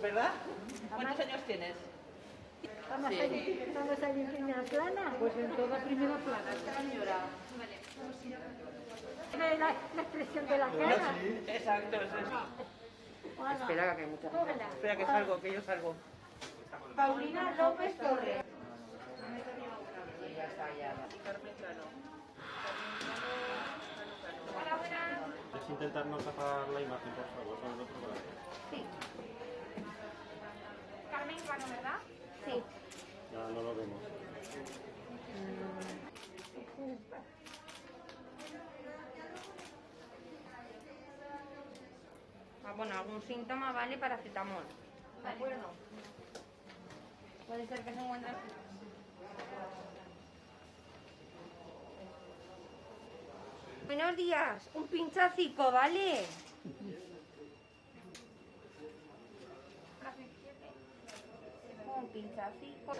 ¿Verdad? ¿Cuántos años tienes? Vamos a ir en primera plana. Pues en toda primera plana, señora. Ve la expresión de la cara. Exacto, es eso. Hola. Espera, que hay mucha gente. Hola. Espera que salgo, que yo salgo. Paulina López Torres. Carmen Cano. Es intentar no tapar la imagen, por favor, con el otro brazo. Sí. Carmen Cano, ¿verdad? Sí. Ya no lo vemos. Bueno, algún síntoma vale paracetamol. ¿De acuerdo? Puede ser que se encuentre... Buenos días, un pinchacico, ¿vale? Un pinchacico.